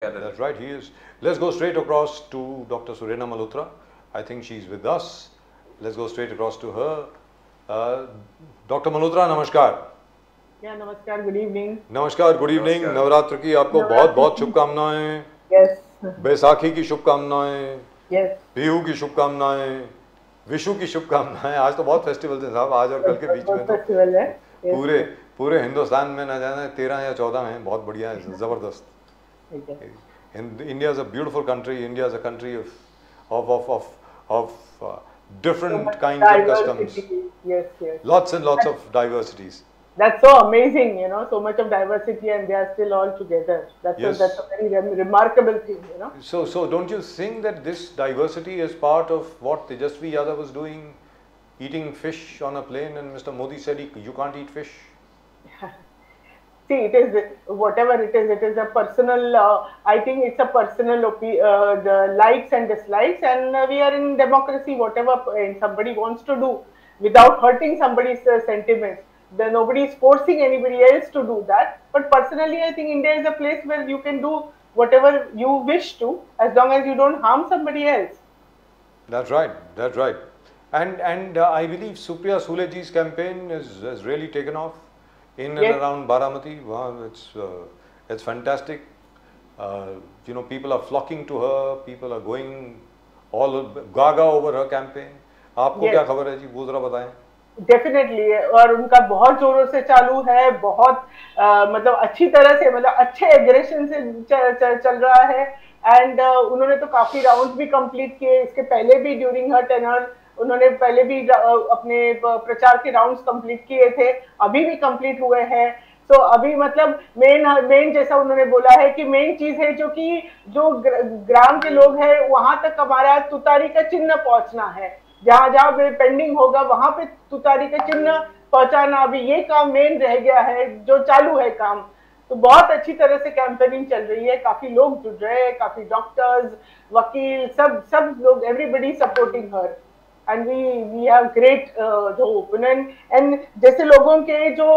That's right, he is. Let's go straight across to Dr. Surena Malhotra. I think she's with us. Let's go straight across to her. Dr. Malhotra, namaskar. Yeah, namaskar, good evening. नमस्कार, good evening. Navratra की आपको बहुत बहुत शुभकामनाएं. Yes. Baisakhi की शुभकामनाएं. Yes. Bihu की शुभकामनाएं. विशु की शुभकामनाएं. आज तो बहुत फेस्टिवल्स हैं साहब, आज और कल के बीच में तो फेस्टिवल है. पूरे हिंदुस्तान में न जाने 13 या 14 हैं. बहुत बढ़िया है, जबरदस्त. India is a beautiful country. India is a country of different kinds of customs. Yes, yes. Lots and lots of diversities. That's so amazing, so much of diversity, and they are still all together. That's a very remarkable thing, So don't you think that this diversity is part of what Tejasvi Yadav was doing, eating fish on a plane, and Mr. Modi said you can't eat fish? See, it is whatever it is a personal, I think it's a personal the likes and dislikes, and we are in democracy. Whatever somebody wants to do without hurting somebody's sentiments, then nobody is forcing anybody else to do that. But personally, I think India is a place where you can do whatever you wish to, as long as you don't harm somebody else. That's right. That's right. And I believe Supriya Sule ji's campaign has really taken off. In and around Baramati. Wow, it's fantastic. People are flocking to her. People are going all gaga over her campaign. आपको क्या खबर है जी, वो जरा बताएं. Definitely, और उनका बहुत जोरों से चालू है, बहुत मतलब अच्छी तरह से, मतलब अच्छे एग्रेशन से चल रहा है. एंड उन्होंने तो काफी राउंड्स भी कंप्लीट किए. इसके पहले भी ड्यूरिंग हर टेन्योर उन्होंने पहले भी अपने प्रचार के राउंड्स कंप्लीट किए थे, अभी भी कंप्लीट हुए हैं. तो अभी मतलब मेन जैसा उन्होंने बोला है कि मेन चीज है जो ग्राम के लोग हैं वहां तक हमारा तुतारी का चिन्ह पहुंचना है. जहां जहां पे पेंडिंग होगा वहां पे तुतारी का चिन्ह पहुंचाना, अभी ये काम मेन रह गया है जो चालू है काम. तो बहुत अच्छी तरह से कैंपेनिंग चल रही है. काफी लोग जुड़ रहे हैं, काफी डॉक्टर्स, वकील, सब लोग, everybody supporting her. And we have great hope. And जैसे लोगों के जो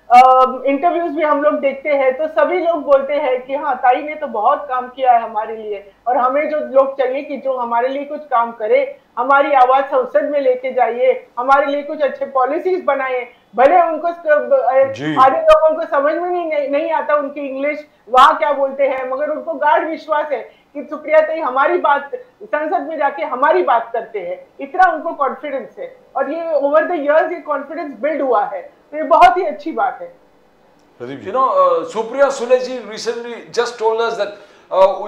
इंटरव्यूज भी हम लोग देखते हैं तो सभी लोग बोलते हैं कि हाँ, ताई ने तो बहुत काम किया है हमारे लिए, और हमें जो लोग चाहिए कि जो हमारे लिए कुछ काम करे, हमारी आवाज संसद में लेके जाइए, हमारे लिए कुछ अच्छे पॉलिसीज बनाए. भले उनको आधे लोगों को समझ में नहीं आता उनकी इंग्लिश, वहाँ क्या बोलते हैं, मगर उनको गाढ़ विश्वास है कि सुप्रिया ताई हमारी बात संसद में जाके हमारी बात करते हैं. इतना उनको कॉन्फिडेंस है, और ये ओवर द इयर्स ये कॉन्फिडेंस बिल्ड हुआ है. तो ये बहुत ही अच्छी बात है. Supriya Sule ji recently just told us that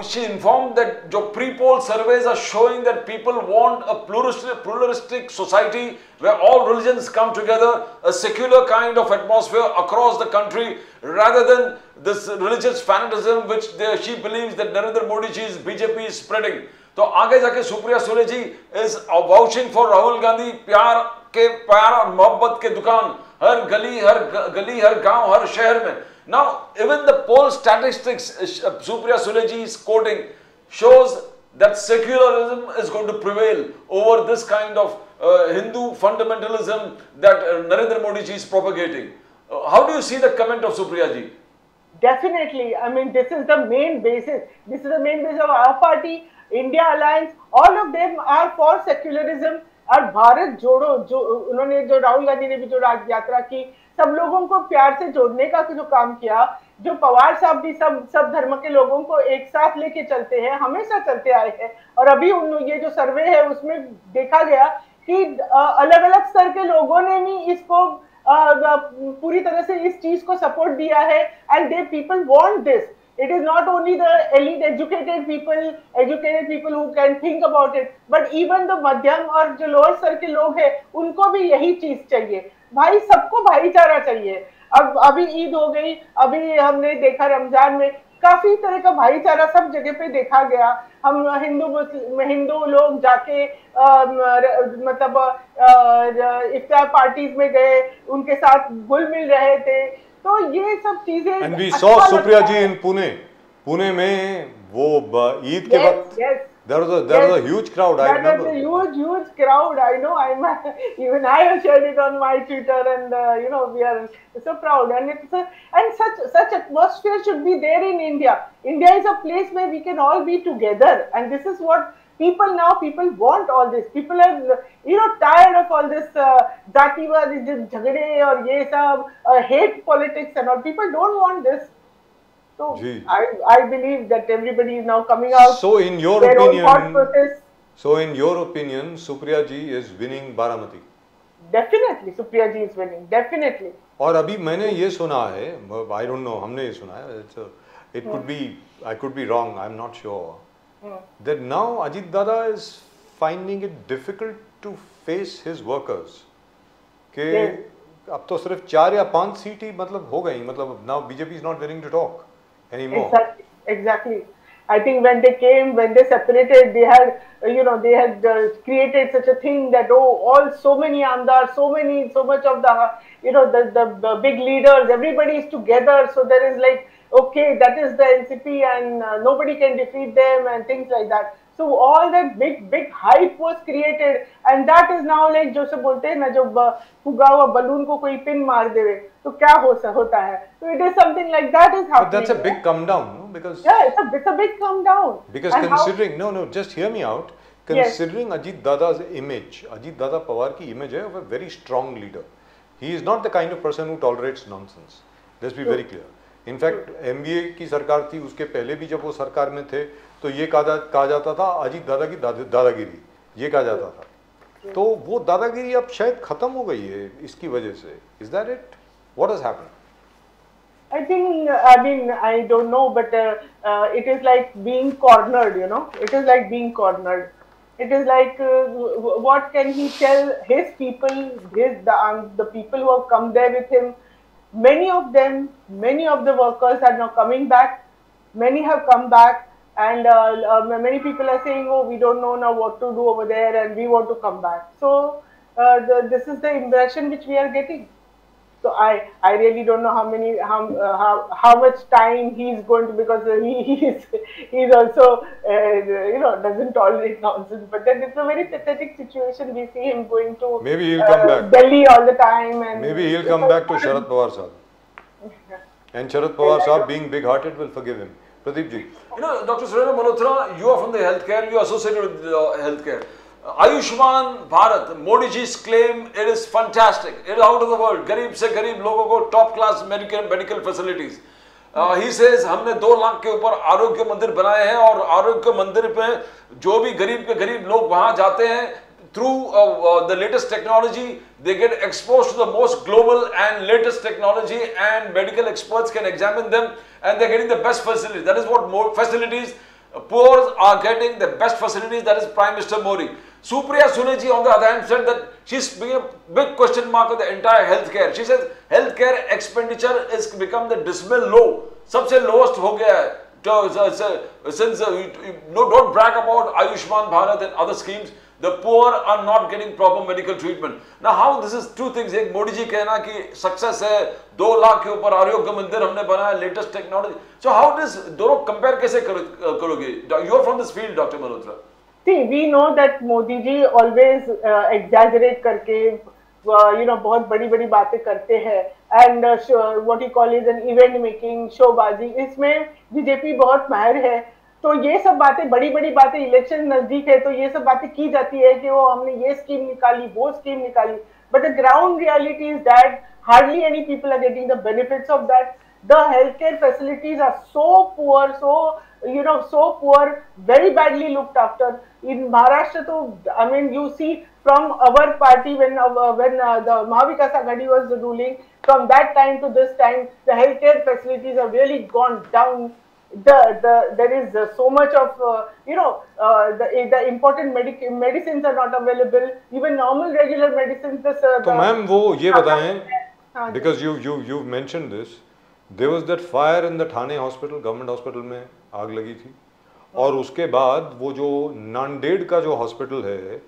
she informed that the pre-poll surveys are showing that people want a pluralistic society where all religions come together, a secular kind of atmosphere across the country, rather than this religious fanatism which she believes that Narendra Modi ji's BJP is spreading. तो आगे जाके सुप्रिया सुले जी is vouching for Rahul Gandhi. प्यार और मोहब्बत के दुकान हर गली हर गांव हर शहर में. Now, even the poll statistics Supriya Sule ji is quoting shows that secularism is going to prevail over this kind of Hindu fundamentalism that Narendra Modi ji is propagating. How do you see the comment of Supriya ji? Definitely. I mean, this is the main basis. This is the main basis of our party, India Alliance. All of them are for secularism. और भारत जोड़ो, जो उन्होंने जो राहुल गांधी ने भी जो यात्रा की, सब लोगों को प्यार से जोड़ने का जो काम किया, जो पवार साहब भी सब धर्म के लोगों को एक साथ लेके चलते हैं, हमेशा चलते आए हैं. और अभी ये जो सर्वे है उसमें देखा गया कि अलग अलग स्तर के लोगों ने भी इसको पूरी तरह से इस चीज को सपोर्ट दिया है. And they people want this. It is not only the elite educated people who can think about it, but even the मध्यम और जो लोअर स्तर के लोग हैं उनको भी यही चीज चाहिए. भाई, सबको भाईचारा चाहिए. अब अभी ईद हो गई, अभी हमने देखा रमजान में काफी तरह का भाईचारा सब जगह पे देखा गया. हम हिंदू लोग जाके मतलब इफ्तार पार्टीज में गए, उनके साथ घुल मिल रहे थे. तो ये सब चीजें. And we saw Supriya ji in Pune में वो ईद के वक्त There was a huge crowd. I remember. There was a huge crowd. I know. Even I have shared it on my Twitter, and we are so proud. And such atmosphere should be there in India. India is a place where we can all be together, and this is what people want all this. People are tired of all this jatiwad, jhagde or ye sab, hate politics and all. People don't want this. So I believe that everybody is now coming out. So in your opinion, Supriya ji is winning Baramati. Definitely, Supriya ji is winning. Definitely. और अभी मैंने ये सुना है, I don't know, हमने ये सुना है. It could be, I could be wrong. I'm not sure. That now Ajit Dada is finding it difficult to face his workers. कि अब तो सिर्फ 4 या 5 सीट ही मतलब हो गई. मतलब now BJP is not willing to talk anymore. Exactly. I think when they came, when they separated, they had created such a thing that so many Amdar, so much of the big leaders, everybody is together. So there is like, okay, that is the NCP and nobody can defeat them and things like that. So all that big hype was created, and that is now like जो से बोलते हैं ना, जब फुगा हुआ balloon को कोई पिन मार देवे तो क्या होता है. So it is something like that is happening. But that's a big come down, no? Because it's a big come down. Because and considering just hear me out. Considering Ajit Dada's image, Ajit Dada Pawar की image है of a very strong leader. He is not the kind of person who tolerates nonsense. Let's be very clear. In fact MBA की सरकार थी, उसके पहले भी जब वो सरकार में थे तो ये कहा जाता था अजीत दादा की दादागिरी, ये कहा जाता था. तो वो दादागिरी अब शायद खत्म हो गई है इसकी वजह से. Is that it? What has happened? I mean, I don't know, but it is like being cornered, It is like being cornered. It is like, what can he tell his people, the people who have come there with him? Many of the workers are now coming back. Many have come back, and many people are saying, "Oh, we don't know now what to do over there, and we want to come back." So this is the impression which we are getting. So I really don't know how much time he's going to, because he's also doesn't tolerate nonsense. But then it's a very pathetic situation. We see him going to maybe he'll come back Delhi all the time, and maybe he'll come back to SharadPawar sahab. And SharadPawar sahab, being big-hearted, will forgive him. Pradeep ji. Dr. Surendra Malhotra, you are from the healthcare. You are associated with healthcare. Ayushman Bharat, Modi ji's claim, it is fantastic. It is out of the world. गरीब से गरीब लोगों को top class medical facilities. He says हमने 2 लाख के ऊपर आरोग्य मंदिर बनाए हैं, और आरोग्य मंदिर पे जो भी गरीब के गरीब लोग वहाँ जाते हैं, through the latest technology, they get exposed to the most global and latest technology, and medical experts can examine them, and they're getting the best facilities. That is what more facilities. Poor are getting the best facilities. That is Prime Minister Modi. Supriya Sule ji, on the other hand, said that she's being a big question mark of the entire healthcare. She says healthcare expenditure has become the dismal low. सबसे lowest हो गया है. Since don't brag about Ayushman Bharat and other schemes. The poor are not getting proper medical treatment. Now, how this is two things. एक मोदी जी कहना कि success है, 2 लाख के ऊपर आरोग्य मंदिर हमने बनाया, latest technology. So how does दोनों compare कैसे करोगे? You are from this field, Dr. Malhotra. See, we know that Modi ji always exaggerate करके, बहुत बड़ी बातें करते हैं, and what you call is an event making, शोबाजी. इसमें BJP बहुत माहिर है. तो ये सब बातें, बड़ी बातें, इलेक्शन नजदीक है तो ये सब बातें की जाती है कि वो हमने ये स्कीम निकाली, वो स्कीम निकाली. But the ground reality is that hardly any people are getting the benefits of that. The healthcare facilities are so poor, so poor, very badly looked after. In Maharashtra, you see from our party when the Mahavikas Aghadi was ruling, from that time to this time, the healthcare facilities have really gone down. There is so much of the important medicines are not available. Even normal regular medicines. तो ma'am वो ये बताएं, because you mentioned this, there was that fire in the Thane hospital, government hospital में आग लगी थी, और उसके बाद वो जो नांदेड़ का जो hospital है,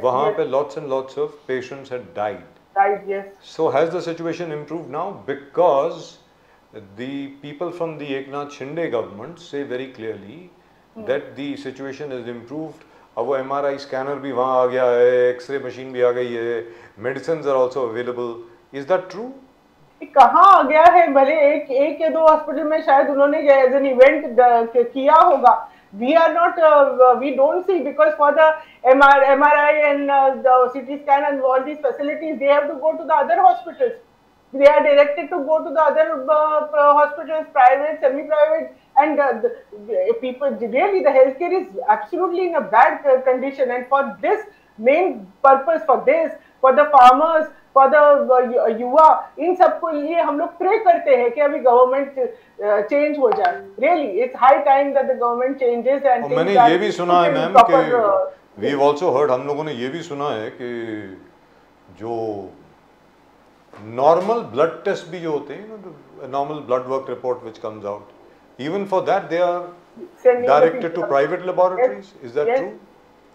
वहाँ पे lots and lots of patients had died. Yes. So has the situation improved now? Because the people from the Eknath Shinde government say very clearly that the situation is improved. अब वो MRI scanner भी वहाँ आ गया है, X-ray machine भी आ गई है, medicines are also available. Is that true? कहाँ आ गया है? भले एक या दो हॉस्पिटल में शायद उन्होंने एज एन इवेंट किया होगा. We are not, we don't see, because for the MRI and the CT scan and all these facilities, they have to go to the other hospitals. They are directed to go to the other hospitals, private, semi-private, and the people, really the healthcare is absolutely in a bad condition. And for this main purpose, for the farmers, for the युवा, इन सबको लिए हम लोग pray करते हैं कि अभी government change हो जाए. Really it's high time that the government changes. And मैंने ये भी सुना है मैम कि वी हैव आल्सो हर्ड, हम लोगों ने ये भी सुना है कि जो नॉर्मल ब्लड टेस्ट भी जो होते हैं, normal blood work report which comes out, even for that they are directed to private laboratories. Is that true?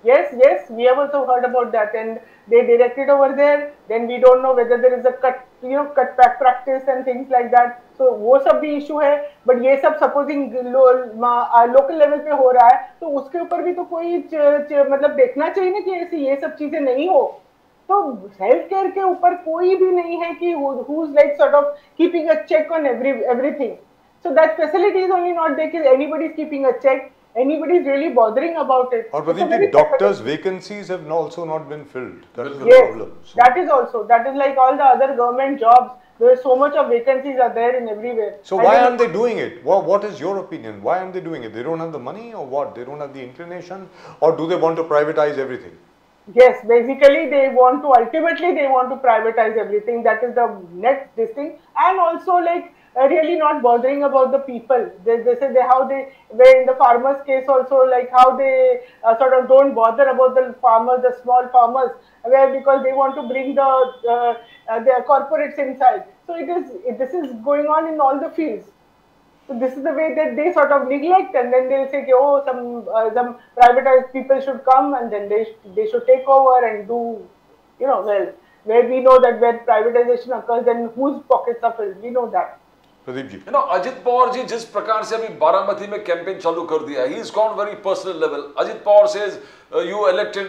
Yes, we have also heard about that, and they direct it over there. Then we don't know whether there is a cut back practice and things like that. So वो सब भी issue है. But ये सब supposing local level पे हो रहा है, तो उसके ऊपर भी तो कोई मतलब देखना चाहिए ना कि ऐसी ये सब चीजें नहीं हो. तो हेल्थ केयर के ऊपर कोई भी नहीं है कि who's like sort of keeping a check on everything. So that facility is only not there because anybody is keeping a check. Anybody is really bothering about it. Or Pradeep, the doctors' vacancies have also not been filled. That is the problem. So that is like all the other government jobs. There is so much of vacancies are there in everywhere. So why aren't they doing it? What is your opinion? Why aren't they doing it? They don't have the money, or what? They don't have the inclination, or do they want to privatize everything? Yes, basically ultimately they want to privatize everything. That is the next thing. And also like really not bothering about the people. They say where in the farmers case also, like how they sort of don't bother about the farmers, the small farmers, where because they want to bring the corporates inside. So this is going on in all the fields. So this is the way that they sort of neglect, and then they'll say, oh, some privatized people should come, and then they should take over and do, well, where we know that where privatization occurs, then whose pockets are filled, we know that. Pradeep ji, Ajit Pawar ji जिस प्रकार से अभी बारामती में campaign चालू कर दिया है, he has gone very personal level. Ajit Pawar says you elected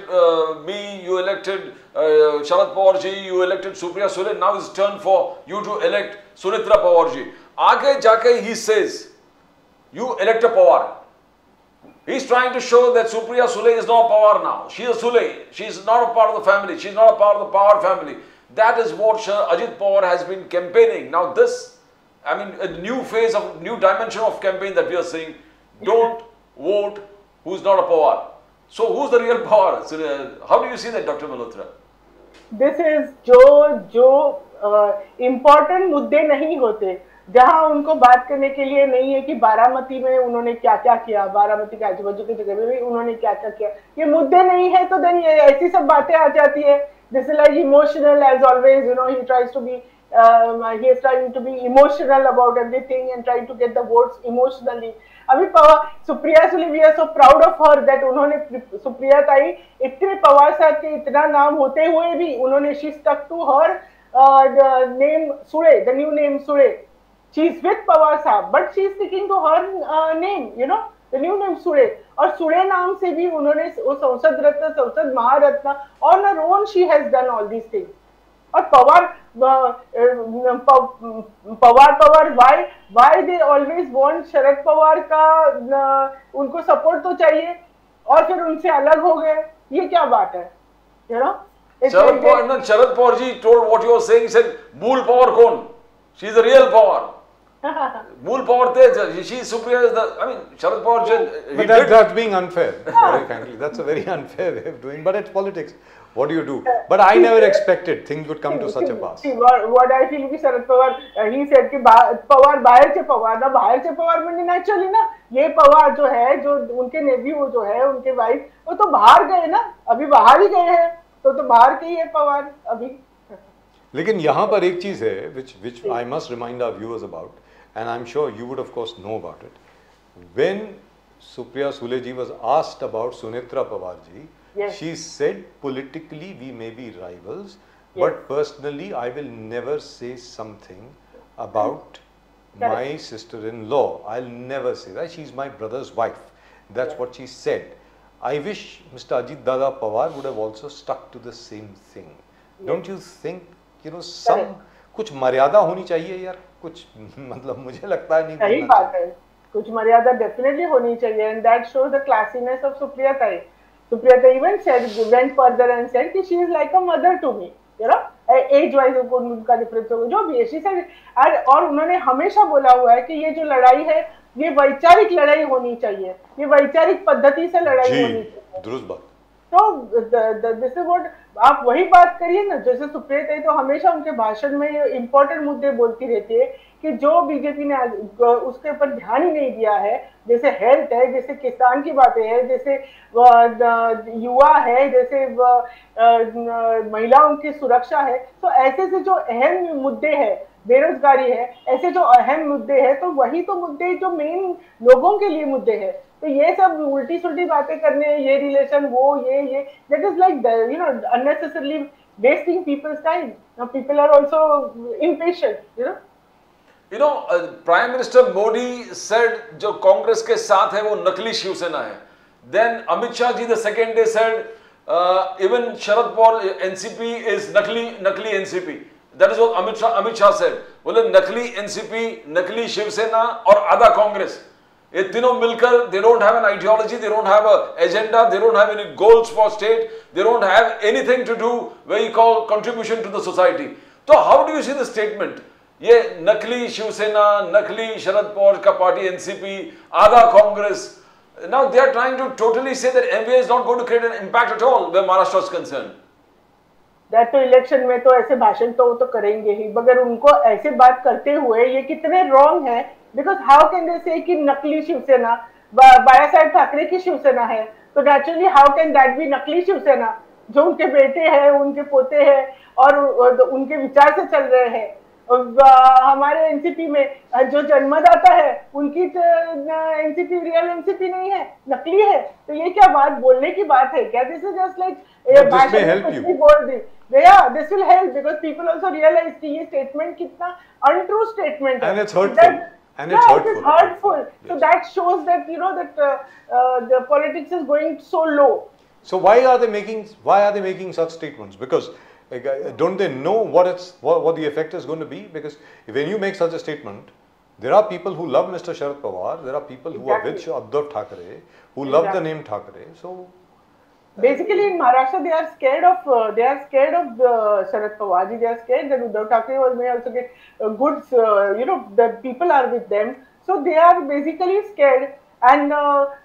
me, you elected Sharad Pawar ji, you elected Supriya Sule. Now it's turn for you to elect Sunitra Pawar ji. आगे जाके he says you elect a Pawar. He's trying to show that Supriya Sule is not Pawar now. She is a Sule. She is not a part of the family. She is not a part of the Pawar family. That is what Ajit Pawar has been campaigning. Now this, I mean, a new phase of, new dimension of campaign that we are seeing. Don't vote who's not a Pawar. So who's the real Pawar? So, how do you see that, Dr. Malhotra? This is जो important मुद्दे नहीं होते, जहाँ उनको बात करने के लिए नहीं है कि बारामती में उन्होंने क्या क्या किया, बारामती के आजू बाजू की जगह में भी उन्होंने क्या क्या किया, ये मुद्दे नहीं है, तो देन ये ऐसी सब बातें आ जाती है. This is like emotional as always, he tries to be he is trying to be emotional about everything and trying to get the votes emotionally. अभी Supriya Sule, we are so proud of her that उन्होंने सुप्रिया ताई इतने पवार साहब के इतना नाम होते हुए भी उन्होंने she stuck to her the name Sule, the new name Sule. She is with Pawar साहब, but she is sticking to her name, the new name Sule. और सुले नाम से भी उन्होंने संसद रत्न, संसद महारत्न, on her own she has done all these things. और Pawar why they always want Sharad Pawar का उनको सपोर्ट तो चाहिए और फिर उनसे अलग हो गए, ये क्या बात है, Sharad Pawar ji told what you were saying. He said मूल Pawar कौन? She is the real Pawar. मूल Pawar थे, she Supriya is the, I mean, Sharad Pawar ji. But that's being unfair, very frankly. That's a very unfair way of doing, but it's politics. What do you do? But I never expected things would come to such a pass. See, what I feel कि Sharad Pawar, he said कि पवार बाहर से पवार ना, बाहर से पवार में naturally ना, ये पवार जो है, जो उनके नेव्यू जो है, उनके वाइफ, वो तो बाहर गए ना, अभी बाहर ही गए हैं, तो बाहर के ही है पवार अभी. लेकिन यहाँ पर एक चीज है which I must remind our viewers about, and I'm sure you would of course know about it. When Supriya Sule ji was asked about Sunitra Pawar ji, yes, she said politically we may be rivals, but personally I will never say something about my sister-in-law. I'll never say that. She's my brother's wife. That's what she said. I wish Mr. Ajit Dada Pawar would have also stuck to the same thing. Don't you think, you know, some कुछ मर्यादा होनी चाहिए यार, कुछ मतलब मुझे लगता है नहीं. सही बात है, कुछ मर्यादा डेफिनेटली होनी चाहिए, and that shows the classiness of Supriya Tai. Supriya Tai even said, went further and said कि she is like a mother to me, you know, age wise उनका डिफरेंस होगा जो भी है. She said, और उन्होंने हमेशा बोला हुआ है कि ये जो लड़ाई है ये वैचारिक लड़ाई होनी चाहिए, ये वैचारिक पद्धति से लड़ाई होनी चाहिए. दुरुस्त बात. तो दिस इज व्हाट, आप वही बात करिए ना, जैसे सुप्रिया ताई तो हमेशा उनके भाषण में इम्पोर्टेंट मुद्दे बोलती रहती है कि जो बीजेपी ने उसके ऊपर ध्यान ही नहीं दिया है, जैसे हेल्थ है, जैसे किसान की बातें है, जैसे युवा है, जैसे महिलाओं की सुरक्षा है. तो ऐसे से जो अहम मुद्दे हैं, बेरोजगारी है, ऐसे जो अहम मुद्दे हैं, तो वही तो मुद्दे जो मेन लोगों के लिए मुद्दे हैं. तो ये सब उल्टी सुल्टी बातें करने, ये रिलेशन, वो ये that is like the, you know, unnecessarily wasting people's time. Now people are also impatient, you know. You know, Prime Minister Modi said जो कांग्रेस के साथ है वो नकली शिवसेना है. Then Amit Shah ji the second day said even SharadPawar NCP is नकली NCP. That is what Amit Shah said. बोले नकली NCP, नकली शिवसेना और आधा कांग्रेस, ये तीनों मिलकर, they don't have an ideology, they don't have an agenda, they don't have any goals for state, they don't have anything to do where you call contribution to the society. So how do you see the statement? ये नकली शिवसेना, नकली शरद पवार का party NCP, आधा Congress. Now they are trying to totally say that MVA is not going to create an impact at all where Maharashtra is concerned. That तो election में तो ऐसे भाषण तो वो तो करेंगे ही, मगर उनको ऐसे बात करते हुए ये कितने रॉन्ग है. Because how can they say कि नकली शिवसेना बाला साहेब ठाकरे की शिवसेना है, तो naturally how can that be नकली शिवसेना जो उनके बेटे हैं, उनके पोते हैं और उनके विचार से चल रहे हैं. हमारे एनसीपी में जो जन्मदाता है उनकी एनसीपी रियल एनसीपी नहीं है, नकली है. तो ये क्या बात बोलने की बात है क्या? दिस इज जस्ट लाइक भाषण कुछ भी बोल दी. Yeah, this will help because people also realize कि ये statement कितना untrue statement है. And it's hurtful. And it's hurtful. It is hurtful. Yes. So that shows that, you know, that the politics is going so low. So why are they making such statements? Because don't they know what the effect is going to be? Because when you make such a statement, there are people who love Mr. Sharad Pawar, there are people who are with Uddhav Thackeray, who love the name Thackeray. So basically in Maharashtra they are scared of Sharad Pawar ji. They are scared that Uddhav Thackeray may also get good, you know, the people are with them. So they are basically scared. And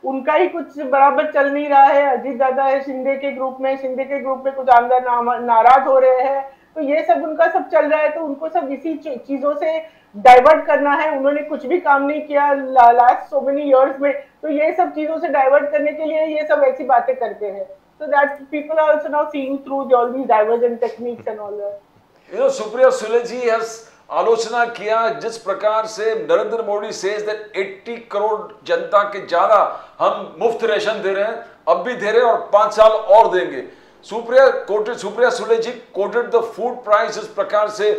उनका ही कुछ बराबर चल नहीं रहा है. अजीत दादा है शिंदे के ग्रुप में कुछ आमदार नाराज हो रहे हैं. तो ये सब उनका सब चल रहा है, तो उनको सब इसी चीजों से डाइवर्ट करना है. उन्होंने कुछ भी काम नहीं किया लास्ट सो मेनी इयर्स में, तो ये सब चीजों से डाइवर्ट करने के लिए ये सब ऐसी बातें करते हैं. So that people are also now seeing through all these divergent techniques and all that. You know, Supriya Sule ji has आलोचना किया जिस प्रकार से नरेंद्र मोदी सेज दैट 80 करोड़ जनता के ज्यादा हम मुफ्त रेशन दे रहे हैं, अब भी दे रहे हैं और 5 साल और देंगे. सुप्रिया सुले जी quoted the food price इस प्रकार से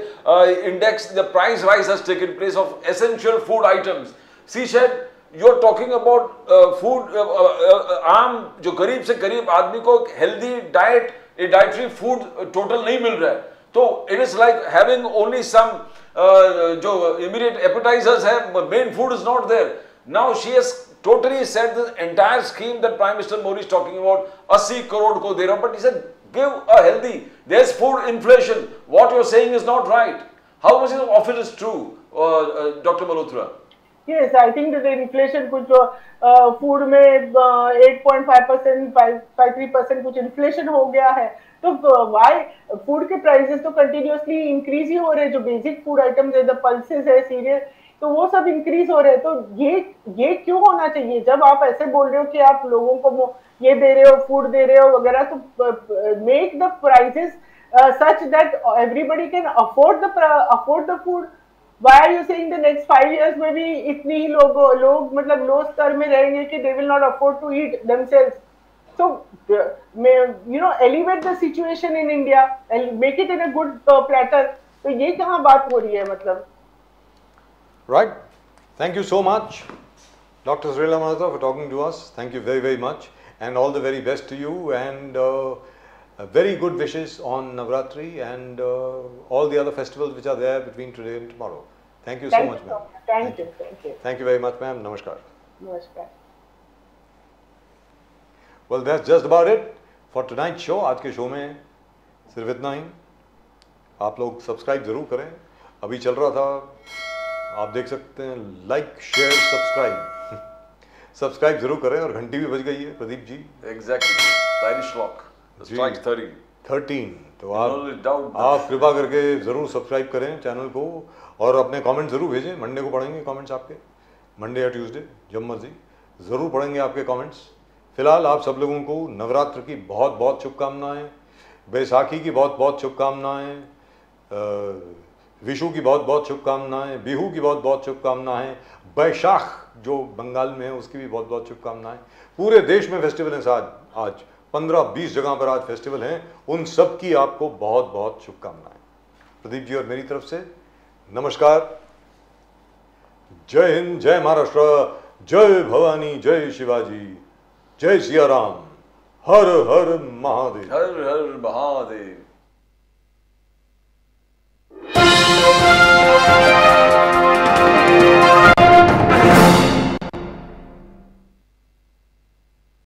index, the price rise has taken place of essential food items. She said you are talking about food, आम जो गरीब से गरीब आदमी को healthy diet, dietary food total नहीं मिल रहा है. तो it is like having only some जो immediate appetizers है, main food is not there. Now she has totally said the entire scheme that Prime Minister Modi is talking about 80 crore को दे रहा हूँ, but he said give a healthy, there's food inflation, what you're saying is not right. How much of it is true, Dr. Malhotra? Yes, I think that the inflation कुछ food में 8.5%, 5.3% कुछ inflation हो गया है. तो why food के prices तो continuously increase ही हो रहे हैं. जो basic food items है, the pulses है, cereal, तो वो सब increase हो रहे हैं. तो ये क्यों होना चाहिए? जब आप ऐसे बोल रहे हो कि आप लोगों को ये दे रहे हो, food दे रहे हो वगैरह, तो make the prices such that everybody can afford the food. Why are you saying the next 5 years में भी इतनी ही लोग मतलब लो स्तर में रहेंगे कि they will not afford to eat themselves? So, you know, elevate the situation in India and make it in a good platter. तो ये कहाँ बात हो रही है मतलब? Right. Thank you so much. Dr. Srila Mahata, for talking to us. Thank you very, very much, and all the very best to you, and very good wishes on Navratri and all the other festivals which are there between today and tomorrow. Thank you so much, ma'am. Thank you. Thank you. Thank you very much, ma'am. Namaskar. Namaskar. Well, that's just about it for tonight's show. आज के show में सिर्फ इतना ही. आप लोग subscribe जरूर करें. अभी चल रहा था, आप देख सकते हैं, लाइक शेयर सब्सक्राइब. सब्सक्राइब जरूर करें और घंटी भी बज गई है Pradeep ji. Exactly. Stylish clock. Strike 13. तो आप कृपा करके जरूर सब्सक्राइब करें चैनल को और अपने कमेंट जरूर भेजें. मंडे को पढ़ेंगे कमेंट्स आपके, मंडे या ट्यूसडे जब मर्जी जरूर पढ़ेंगे आपके कमेंट्स. फिलहाल आप सब लोगों को नवरात्र की बहुत बहुत शुभकामनाएं, बैसाखी की बहुत बहुत शुभकामनाएं, विशु की बहुत बहुत शुभकामनाएं, बिहू की बहुत बहुत शुभकामनाएं, बैशाख जो बंगाल में है उसकी भी बहुत बहुत शुभकामनाएं. पूरे देश में फेस्टिवल हैं आज 15-20 जगह पर आज फेस्टिवल हैं. उन सब की आपको बहुत बहुत शुभकामनाएं. प्रदीप जी और मेरी तरफ से नमस्कार. जय हिंद, जय महाराष्ट्र, जय भवानी, जय शिवाजी, जय सिया राम, हर हर महादेव. हर हर महादेव.